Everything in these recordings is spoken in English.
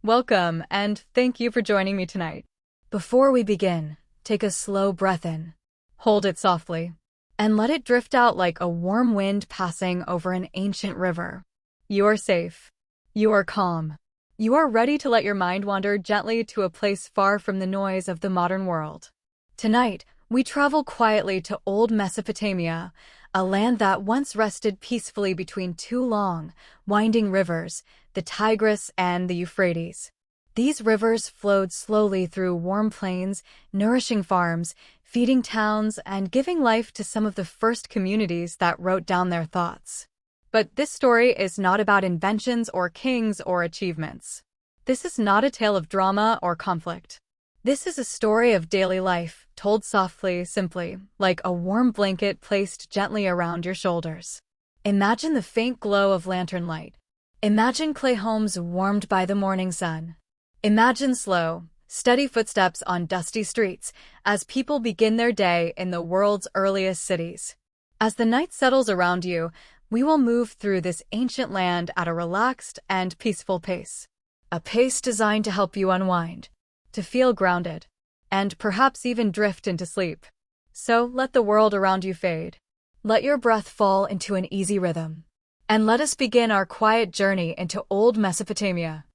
Welcome, and thank you for joining me tonight. Before we begin, take a slow breath in. Hold it softly, and let it drift out like a warm wind passing over an ancient river. You are safe. You are calm. You are ready to let your mind wander gently to a place far from the noise of the modern world. Tonight, we travel quietly to Old Mesopotamia, a land that once rested peacefully between two long, winding rivers, the Tigris and the Euphrates. These rivers flowed slowly through warm plains, nourishing farms, feeding towns, and giving life to some of the first communities that wrote down their thoughts. But this story is not about inventions or kings or achievements. This is not a tale of drama or conflict. This is a story of daily life, told softly, simply, like a warm blanket placed gently around your shoulders. Imagine the faint glow of lantern light. Imagine clay homes warmed by the morning sun. Imagine slow, steady footsteps on dusty streets as people begin their day in the world's earliest cities. As the night settles around you, we will move through this ancient land at a relaxed and peaceful pace. A pace designed to help you unwind, to feel grounded, and perhaps even drift into sleep. So let the world around you fade. Let your breath fall into an easy rhythm. And let us begin our quiet journey into Old Mesopotamia.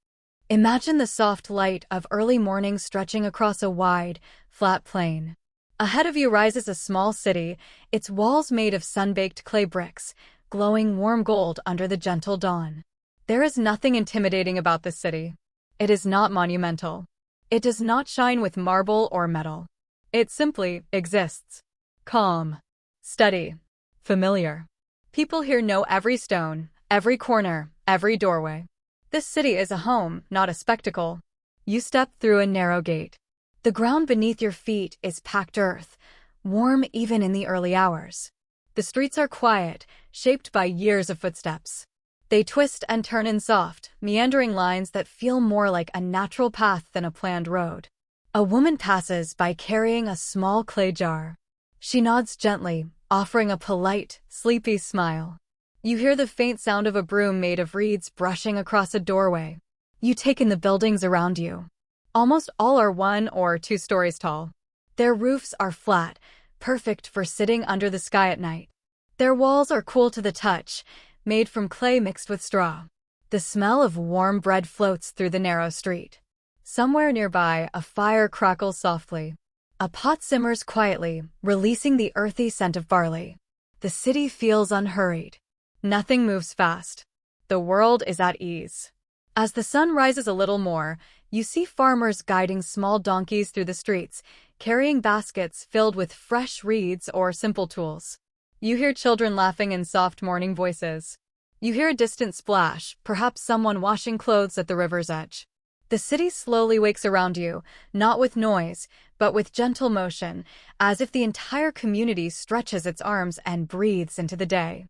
Imagine the soft light of early morning stretching across a wide, flat plain. Ahead of you rises a small city, its walls made of sun-baked clay bricks, glowing warm gold under the gentle dawn. There is nothing intimidating about this city. It is not monumental. It does not shine with marble or metal. It simply exists. Calm, steady, familiar. People here know every stone, every corner, every doorway. This city is a home, not a spectacle. You step through a narrow gate. The ground beneath your feet is packed earth, warm even in the early hours. The streets are quiet, shaped by years of footsteps. They twist and turn in soft, meandering lines that feel more like a natural path than a planned road. A woman passes by carrying a small clay jar. She nods gently, offering a polite, sleepy smile. You hear the faint sound of a broom made of reeds brushing across a doorway. You take in the buildings around you. Almost all are 1 or 2 stories tall. Their roofs are flat, perfect for sitting under the sky at night. Their walls are cool to the touch, made from clay mixed with straw. The smell of warm bread floats through the narrow street. Somewhere nearby, a fire crackles softly. A pot simmers quietly, releasing the earthy scent of barley. The city feels unhurried. Nothing moves fast. The world is at ease. As the sun rises a little more, you see farmers guiding small donkeys through the streets, carrying baskets filled with fresh reeds or simple tools. You hear children laughing in soft morning voices. You hear a distant splash, perhaps someone washing clothes at the river's edge. The city slowly wakes around you, not with noise, but with gentle motion, as if the entire community stretches its arms and breathes into the day.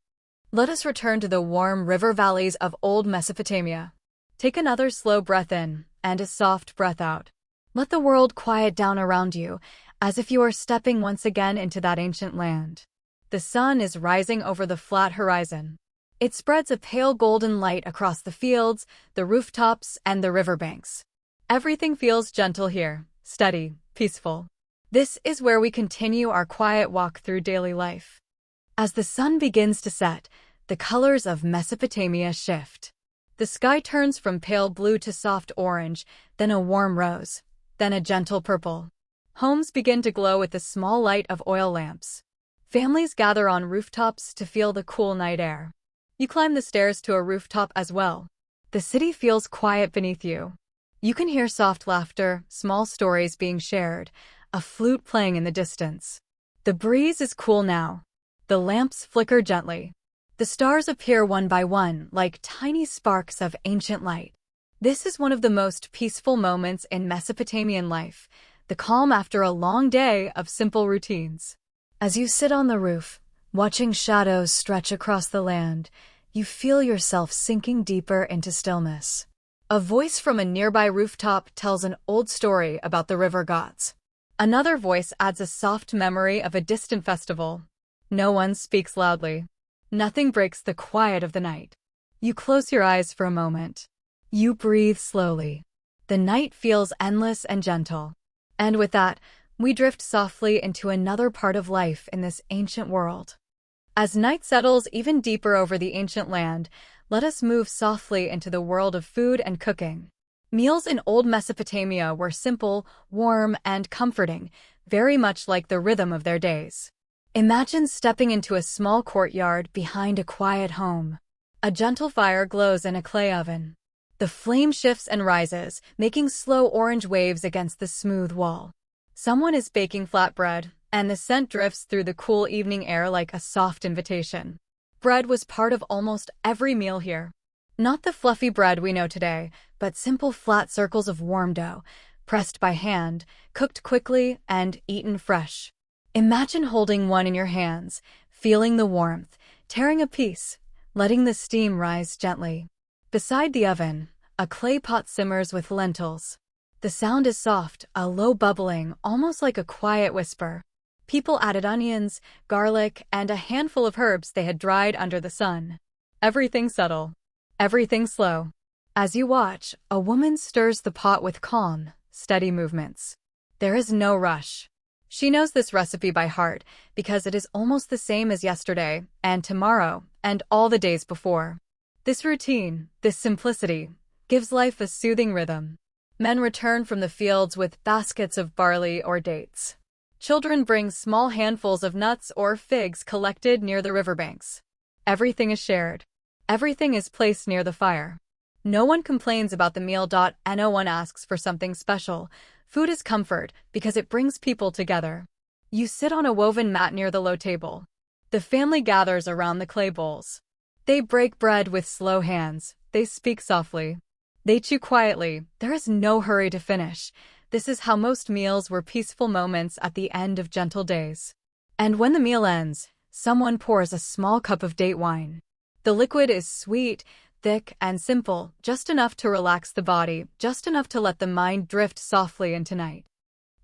Let us return to the warm river valleys of Old Mesopotamia. Take another slow breath in, and a soft breath out. Let the world quiet down around you, as if you are stepping once again into that ancient land. The sun is rising over the flat horizon. It spreads a pale golden light across the fields, the rooftops, and the riverbanks. Everything feels gentle here, steady, peaceful. This is where we continue our quiet walk through daily life. As the sun begins to set, the colors of Mesopotamia shift. The sky turns from pale blue to soft orange, then a warm rose, then a gentle purple. Homes begin to glow with the small light of oil lamps. Families gather on rooftops to feel the cool night air. You climb the stairs to a rooftop as well. The city feels quiet beneath you. You can hear soft laughter, small stories being shared, a flute playing in the distance. The breeze is cool now. The lamps flicker gently. The stars appear one by one like tiny sparks of ancient light. This is one of the most peaceful moments in Mesopotamian life, the calm after a long day of simple routines. As you sit on the roof, watching shadows stretch across the land, you feel yourself sinking deeper into stillness. A voice from a nearby rooftop tells an old story about the river gods. Another voice adds a soft memory of a distant festival. No one speaks loudly. Nothing breaks the quiet of the night. You close your eyes for a moment. You breathe slowly. The night feels endless and gentle. And with that, we drift softly into another part of life in this ancient world. As night settles even deeper over the ancient land, let us move softly into the world of food and cooking. Meals in Old Mesopotamia were simple, warm, and comforting, very much like the rhythm of their days. Imagine stepping into a small courtyard behind a quiet home. A gentle fire glows in a clay oven. The flame shifts and rises, making slow orange waves against the smooth wall. Someone is baking flatbread, and the scent drifts through the cool evening air like a soft invitation. Bread was part of almost every meal here. Not the fluffy bread we know today, but simple flat circles of warm dough, pressed by hand, cooked quickly, and eaten fresh. Imagine holding one in your hands, feeling the warmth, tearing a piece, letting the steam rise gently. Beside the oven, a clay pot simmers with lentils. The sound is soft, a low bubbling, almost like a quiet whisper. People added onions, garlic, and a handful of herbs they had dried under the sun. Everything subtle. Everything slow. As you watch, a woman stirs the pot with calm, steady movements. There is no rush. She knows this recipe by heart because it is almost the same as yesterday, and tomorrow, and all the days before. This routine, this simplicity, gives life a soothing rhythm. Men return from the fields with baskets of barley or dates. Children bring small handfuls of nuts or figs collected near the riverbanks. Everything is shared. Everything is placed near the fire. No one complains about the meal. No one asks for something special. Food is comfort because it brings people together. You sit on a woven mat near the low table. The family gathers around the clay bowls. They break bread with slow hands. They speak softly. They chew quietly. There is no hurry to finish. This is how most meals were peaceful moments at the end of gentle days. And when the meal ends, someone pours a small cup of date wine. The liquid is sweet, thick, and simple, just enough to relax the body, just enough to let the mind drift softly into night.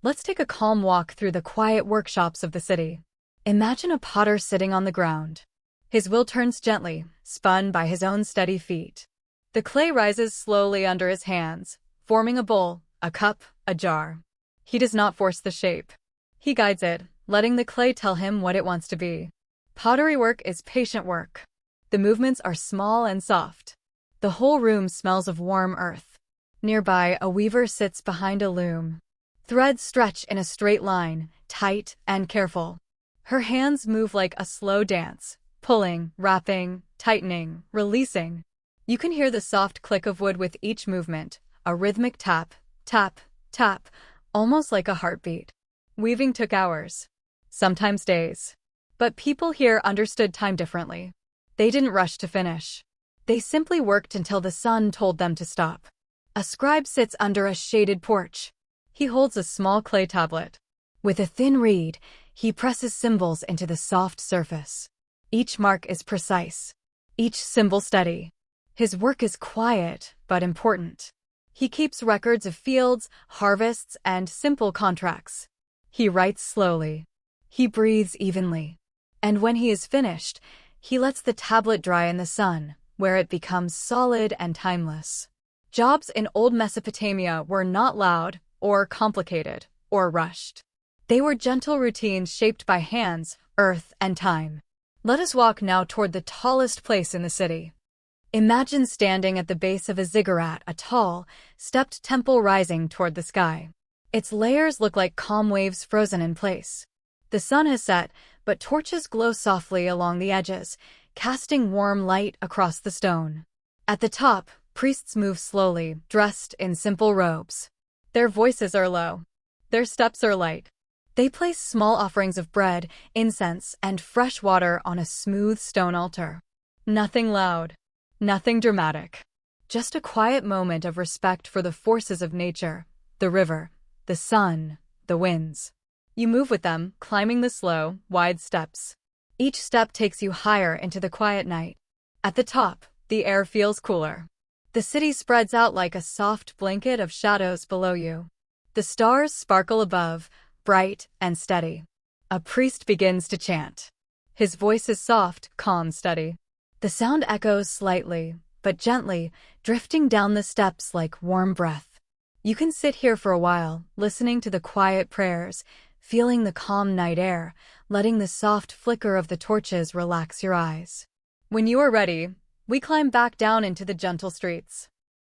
Let's take a calm walk through the quiet workshops of the city. Imagine a potter sitting on the ground. His wheel turns gently, spun by his own steady feet. The clay rises slowly under his hands, forming a bowl, a cup, a jar. He does not force the shape. He guides it, letting the clay tell him what it wants to be. Pottery work is patient work. The movements are small and soft. The whole room smells of warm earth. Nearby, a weaver sits behind a loom. Threads stretch in a straight line, tight and careful. Her hands move like a slow dance, pulling, wrapping, tightening, releasing. You can hear the soft click of wood with each movement, a rhythmic tap, tap, tap, almost like a heartbeat. Weaving took hours, sometimes days. But people here understood time differently. They didn't rush to finish. They simply worked until the sun told them to stop. A scribe sits under a shaded porch. He holds a small clay tablet. With a thin reed, he presses symbols into the soft surface. Each mark is precise, each symbol steady. His work is quiet, but important. He keeps records of fields, harvests, and simple contracts. He writes slowly. He breathes evenly. And when he is finished, he lets the tablet dry in the sun, where it becomes solid and timeless. Jobs in Old Mesopotamia were not loud, or complicated, or rushed. They were gentle routines shaped by hands, earth, and time. Let us walk now toward the tallest place in the city. Imagine standing at the base of a ziggurat, a tall, stepped temple rising toward the sky. Its layers look like calm waves frozen in place. The sun has set, but torches glow softly along the edges, casting warm light across the stone. At the top, priests move slowly, dressed in simple robes. Their voices are low. Their steps are light. They place small offerings of bread, incense, and fresh water on a smooth stone altar. Nothing loud. Nothing dramatic. Just a quiet moment of respect for the forces of nature, the river, the sun, the winds. You move with them, climbing the slow, wide steps. Each step takes you higher into the quiet night. At the top, the air feels cooler. The city spreads out like a soft blanket of shadows below you. The stars sparkle above, bright and steady. A priest begins to chant. His voice is soft, calm, steady. The sound echoes slightly, but gently, drifting down the steps like warm breath. You can sit here for a while, listening to the quiet prayers, feeling the calm night air, letting the soft flicker of the torches relax your eyes. When you are ready, we climb back down into the gentle streets.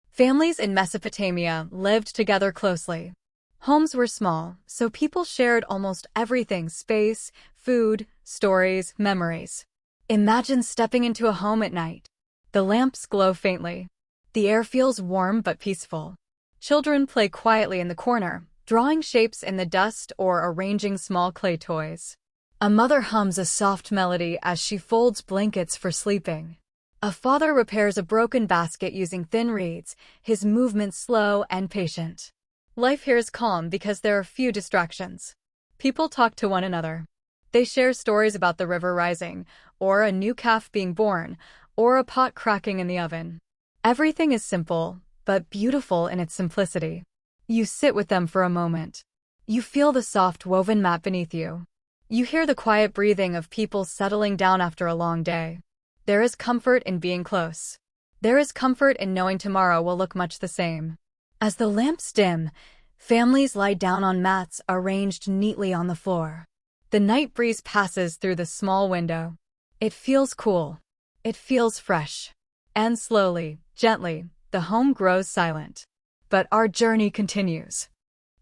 Families in Mesopotamia lived together closely. Homes were small, so people shared almost everything: space, food, stories, memories. Imagine stepping into a home at night. The lamps glow faintly. The air feels warm but peaceful. Children play quietly in the corner, drawing shapes in the dust or arranging small clay toys. A mother hums a soft melody as she folds blankets for sleeping. A father repairs a broken basket using thin reeds, his movements slow and patient. Life here is calm because there are few distractions. People talk to one another. They share stories about the river rising, or a new calf being born, or a pot cracking in the oven. Everything is simple, but beautiful in its simplicity. You sit with them for a moment. You feel the soft woven mat beneath you. You hear the quiet breathing of people settling down after a long day. There is comfort in being close. There is comfort in knowing tomorrow will look much the same. As the lamps dim, families lie down on mats arranged neatly on the floor. The night breeze passes through the small window. It feels cool. It feels fresh. And slowly, gently, the home grows silent. But our journey continues.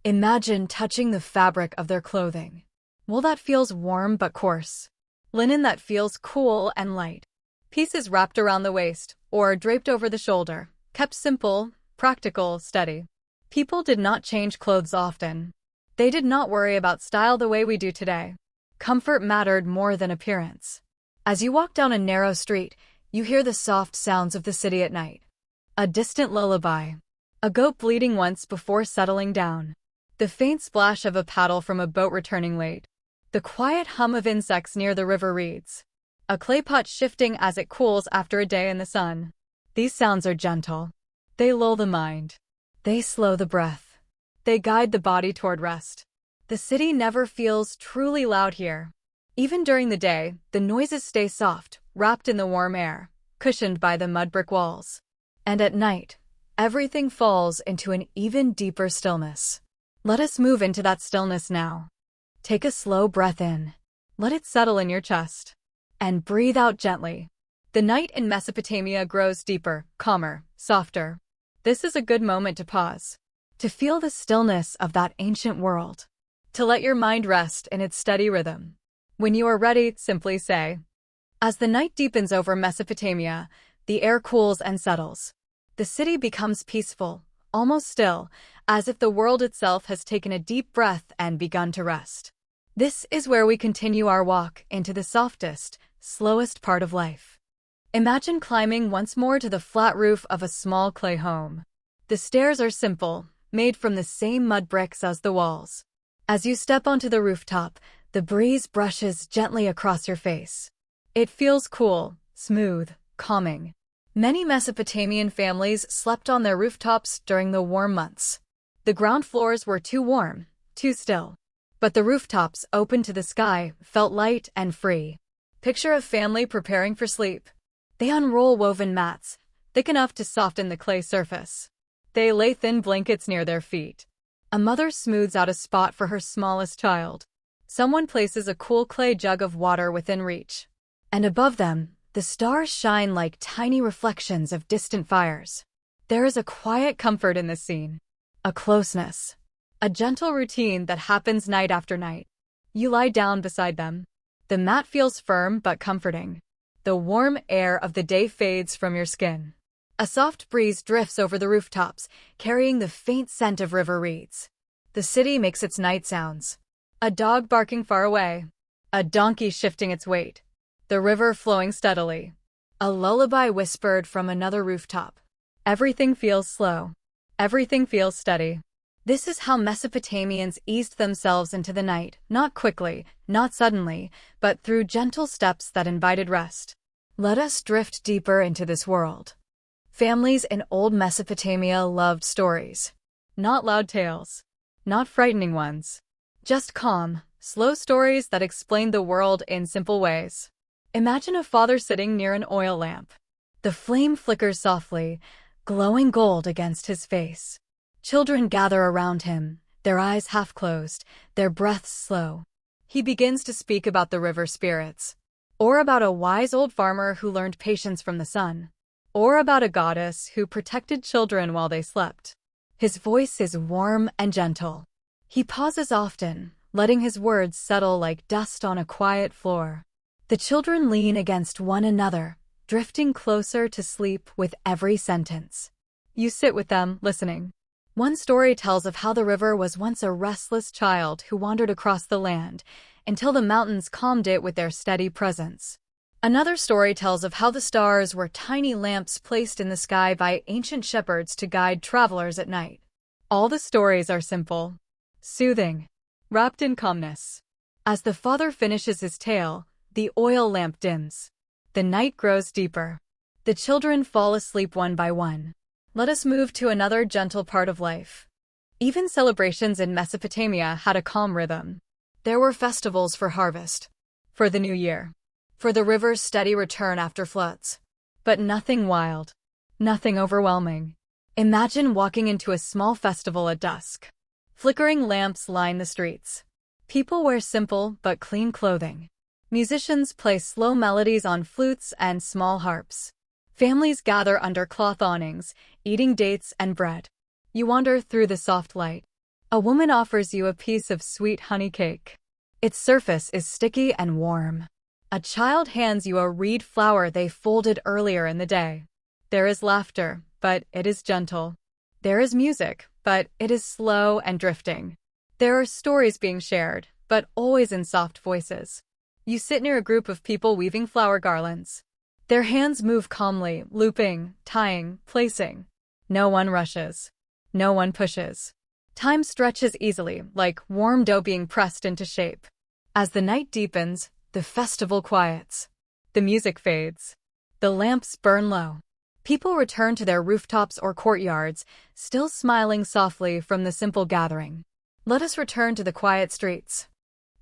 Imagine touching the fabric of their clothing. Wool that feels warm but coarse. Linen that feels cool and light. Pieces wrapped around the waist or draped over the shoulder, kept simple, practical, steady. People did not change clothes often. They did not worry about style the way we do today. Comfort mattered more than appearance. As you walk down a narrow street, you hear the soft sounds of the city at night. A distant lullaby. A goat bleating once before settling down. The faint splash of a paddle from a boat returning late. The quiet hum of insects near the river reeds. A clay pot shifting as it cools after a day in the sun. These sounds are gentle. They lull the mind. They slow the breath. They guide the body toward rest. The city never feels truly loud here. Even during the day, the noises stay soft, wrapped in the warm air, cushioned by the mud brick walls. And at night, everything falls into an even deeper stillness. Let us move into that stillness now. Take a slow breath in. Let it settle in your chest. And breathe out gently. The night in Mesopotamia grows deeper, calmer, softer. This is a good moment to pause. To feel the stillness of that ancient world. To let your mind rest in its steady rhythm. When you are ready, simply say. As the night deepens over Mesopotamia, the air cools and settles. The city becomes peaceful, almost still, as if the world itself has taken a deep breath and begun to rest. This is where we continue our walk into the softest, slowest part of life. Imagine climbing once more to the flat roof of a small clay home. The stairs are simple, made from the same mud bricks as the walls. As you step onto the rooftop, the breeze brushes gently across your face. It feels cool, smooth, calming. Many Mesopotamian families slept on their rooftops during the warm months. The ground floors were too warm, too still. But the rooftops, open to the sky, felt light and free. Picture a family preparing for sleep. They unroll woven mats, thick enough to soften the clay surface. They lay thin blankets near their feet. A mother smooths out a spot for her smallest child. Someone places a cool clay jug of water within reach. And above them, the stars shine like tiny reflections of distant fires. There is a quiet comfort in this scene. A closeness. A gentle routine that happens night after night. You lie down beside them. The mat feels firm but comforting. The warm air of the day fades from your skin. A soft breeze drifts over the rooftops, carrying the faint scent of river reeds. The city makes its night sounds. A dog barking far away. A donkey shifting its weight. The river flowing steadily. A lullaby whispered from another rooftop. Everything feels slow. Everything feels steady. This is how Mesopotamians eased themselves into the night, not quickly, not suddenly, but through gentle steps that invited rest. Let us drift deeper into this world. Families in old Mesopotamia loved stories. Not loud tales. Not frightening ones. Just calm, slow stories that explained the world in simple ways. Imagine a father sitting near an oil lamp. The flame flickers softly, glowing gold against his face. Children gather around him, their eyes half closed, their breaths slow. He begins to speak about the river spirits, or about a wise old farmer who learned patience from the sun, or about a goddess who protected children while they slept. His voice is warm and gentle. He pauses often, letting his words settle like dust on a quiet floor. The children lean against one another, drifting closer to sleep with every sentence. You sit with them, listening. One story tells of how the river was once a restless child who wandered across the land until the mountains calmed it with their steady presence. Another story tells of how the stars were tiny lamps placed in the sky by ancient shepherds to guide travelers at night. All the stories are simple, soothing, wrapped in calmness. As the father finishes his tale, the oil lamp dims. The night grows deeper. The children fall asleep one by one. Let us move to another gentle part of life. Even celebrations in Mesopotamia had a calm rhythm. There were festivals for harvest, for the new year, for the river's steady return after floods. But nothing wild, nothing overwhelming. Imagine walking into a small festival at dusk. Flickering lamps line the streets. People wear simple but clean clothing. Musicians play slow melodies on flutes and small harps. Families gather under cloth awnings, eating dates and bread. You wander through the soft light. A woman offers you a piece of sweet honey cake. Its surface is sticky and warm. A child hands you a reed flower they folded earlier in the day. There is laughter, but it is gentle. There is music, but it is slow and drifting. There are stories being shared, but always in soft voices. You sit near a group of people weaving flower garlands. Their hands move calmly, looping, tying, placing. No one rushes. No one pushes. Time stretches easily, like warm dough being pressed into shape. As the night deepens, the festival quiets. The music fades. The lamps burn low. People return to their rooftops or courtyards, still smiling softly from the simple gathering. Let us return to the quiet streets.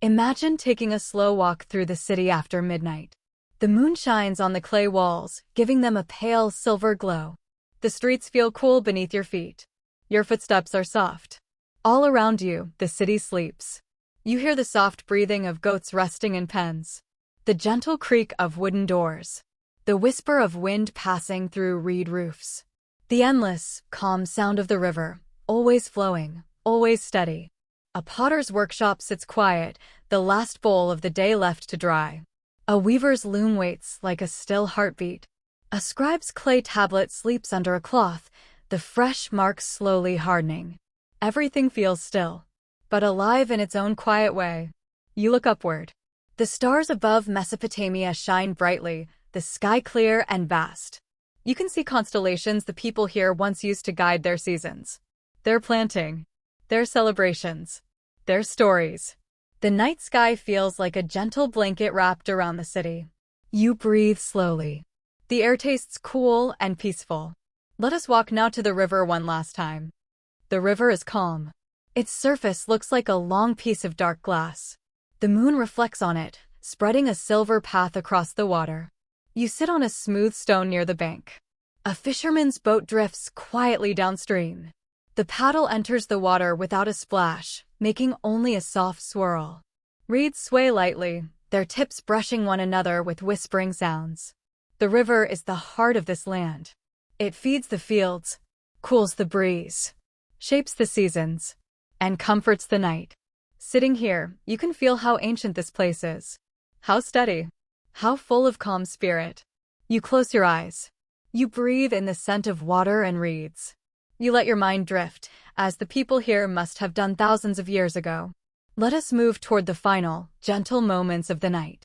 Imagine taking a slow walk through the city after midnight. The moon shines on the clay walls, giving them a pale silver glow. The streets feel cool beneath your feet. Your footsteps are soft. All around you, the city sleeps. You hear the soft breathing of goats resting in pens, the gentle creak of wooden doors, the whisper of wind passing through reed roofs, the endless, calm sound of the river, always flowing, always steady. A potter's workshop sits quiet, the last bowl of the day left to dry. A weaver's loom waits like a still heartbeat. A scribe's clay tablet sleeps under a cloth, the fresh marks slowly hardening. Everything feels still, but alive in its own quiet way. You look upward. The stars above Mesopotamia shine brightly, the sky clear and vast. You can see constellations the people here once used to guide their seasons. Their planting, their celebrations, their stories. The night sky feels like a gentle blanket wrapped around the city. You breathe slowly. The air tastes cool and peaceful. Let us walk now to the river one last time. The river is calm. Its surface looks like a long piece of dark glass. The moon reflects on it, spreading a silver path across the water. You sit on a smooth stone near the bank. A fisherman's boat drifts quietly downstream. The paddle enters the water without a splash, making only a soft swirl. Reeds sway lightly, their tips brushing one another with whispering sounds. The river is the heart of this land. It feeds the fields, cools the breeze, shapes the seasons, and comforts the night. Sitting here, you can feel how ancient this place is. How steady. How full of calm spirit. You close your eyes. You breathe in the scent of water and reeds. You let your mind drift, as the people here must have done thousands of years ago. Let us move toward the final, gentle moments of the night.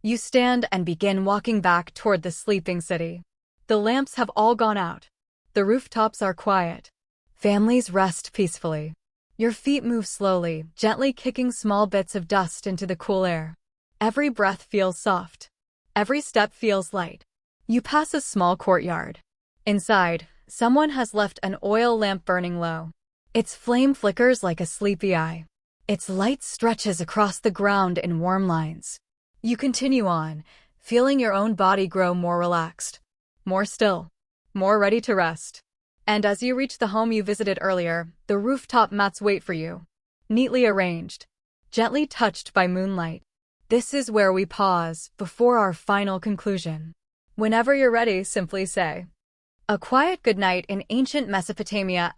You stand and begin walking back toward the sleeping city. The lamps have all gone out. The rooftops are quiet. Families rest peacefully. Your feet move slowly, gently kicking small bits of dust into the cool air. Every breath feels soft. Every step feels light. You pass a small courtyard. Inside, someone has left an oil lamp burning low. Its flame flickers like a sleepy eye. Its light stretches across the ground in warm lines. You continue on, feeling your own body grow more relaxed, more still, more ready to rest. And as you reach the home you visited earlier, the rooftop mats wait for you, neatly arranged, gently touched by moonlight. This is where we pause before our final conclusion. Whenever you're ready, simply say, "A quiet goodnight in ancient Mesopotamia ****.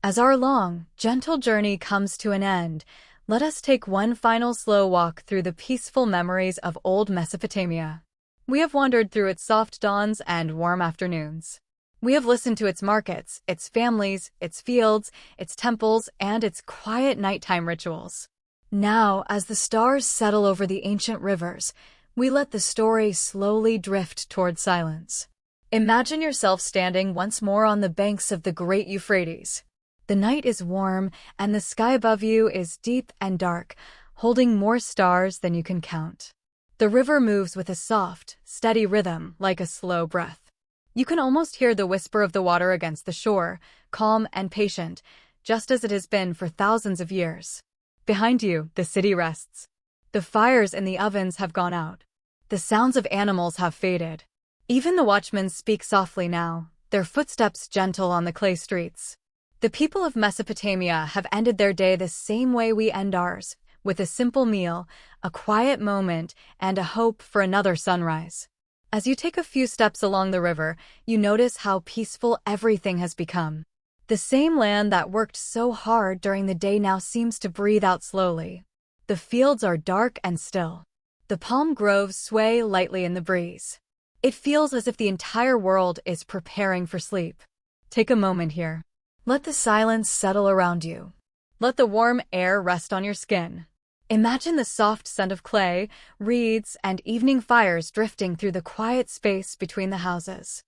As our long, gentle journey comes to an end, let us take one final slow walk through the peaceful memories of Old Mesopotamia. We have wandered through its soft dawns and warm afternoons. We have listened to its markets, its families, its fields, its temples, and its quiet nighttime rituals. Now, as the stars settle over the ancient rivers, we let the story slowly drift toward silence. Imagine yourself standing once more on the banks of the great Euphrates. The night is warm, and the sky above you is deep and dark, holding more stars than you can count. The river moves with a soft, steady rhythm, like a slow breath. You can almost hear the whisper of the water against the shore, calm and patient, just as it has been for thousands of years. Behind you, the city rests. The fires in the ovens have gone out. The sounds of animals have faded. Even the watchmen speak softly now, their footsteps gentle on the clay streets. The people of Mesopotamia have ended their day the same way we end ours, with a simple meal, a quiet moment, and a hope for another sunrise. As you take a few steps along the river, you notice how peaceful everything has become. The same land that worked so hard during the day now seems to breathe out slowly. The fields are dark and still. The palm groves sway lightly in the breeze. It feels as if the entire world is preparing for sleep. Take a moment here. Let the silence settle around you. Let the warm air rest on your skin. Imagine the soft scent of clay, reeds, and evening fires drifting through the quiet space between the houses.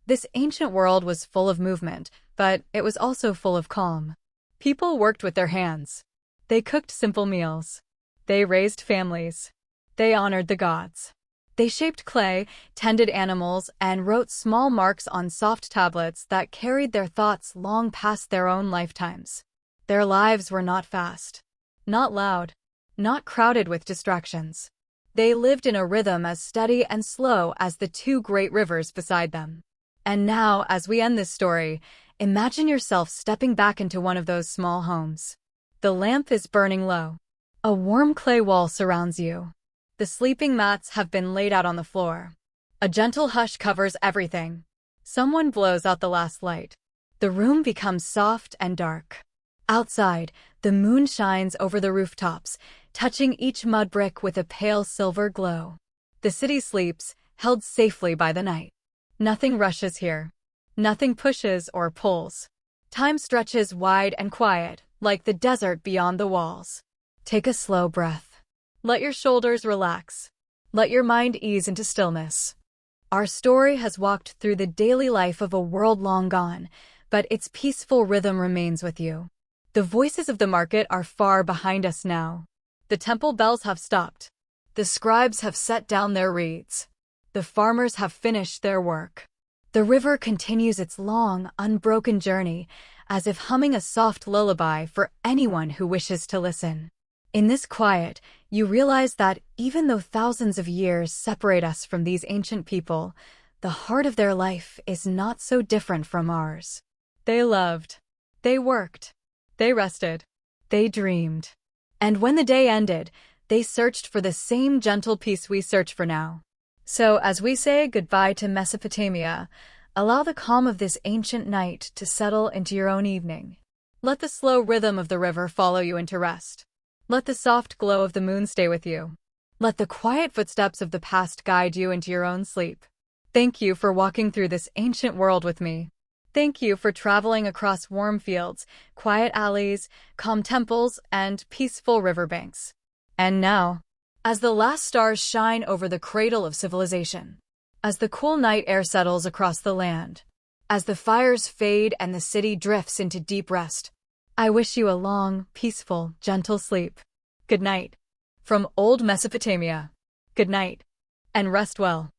This ancient world was full of movement, but it was also full of calm. People worked with their hands. They cooked simple meals. They raised families. They honored the gods. They shaped clay, tended animals, and wrote small marks on soft tablets that carried their thoughts long past their own lifetimes. Their lives were not fast, not loud, not crowded with distractions. They lived in a rhythm as steady and slow as the two great rivers beside them. And now, as we end this story, imagine yourself stepping back into one of those small homes. The lamp is burning low. A warm clay wall surrounds you. The sleeping mats have been laid out on the floor. A gentle hush covers everything. Someone blows out the last light. The room becomes soft and dark. Outside, the moon shines over the rooftops, touching each mud brick with a pale silver glow. The city sleeps, held safely by the night. Nothing rushes here. Nothing pushes or pulls. Time stretches wide and quiet, like the desert beyond the walls. Take a slow breath. Let your shoulders relax. Let your mind ease into stillness. Our story has walked through the daily life of a world long gone, but its peaceful rhythm remains with you. The voices of the market are far behind us now. The temple bells have stopped. The scribes have set down their reeds. The farmers have finished their work. The river continues its long, unbroken journey, as if humming a soft lullaby for anyone who wishes to listen. In this quiet, you realize that even though thousands of years separate us from these ancient people, the heart of their life is not so different from ours. They loved. They worked. They rested. They dreamed. And when the day ended, they searched for the same gentle peace we search for now. So, as we say goodbye to Mesopotamia, allow the calm of this ancient night to settle into your own evening. Let the slow rhythm of the river follow you into rest. Let the soft glow of the moon stay with you. Let the quiet footsteps of the past guide you into your own sleep. Thank you for walking through this ancient world with me. Thank you for traveling across warm fields, quiet alleys, calm temples, and peaceful riverbanks. And now, as the last stars shine over the cradle of civilization, as the cool night air settles across the land, as the fires fade and the city drifts into deep rest, I wish you a long, peaceful, gentle sleep. Good night. From Old Mesopotamia. Good night, and rest well.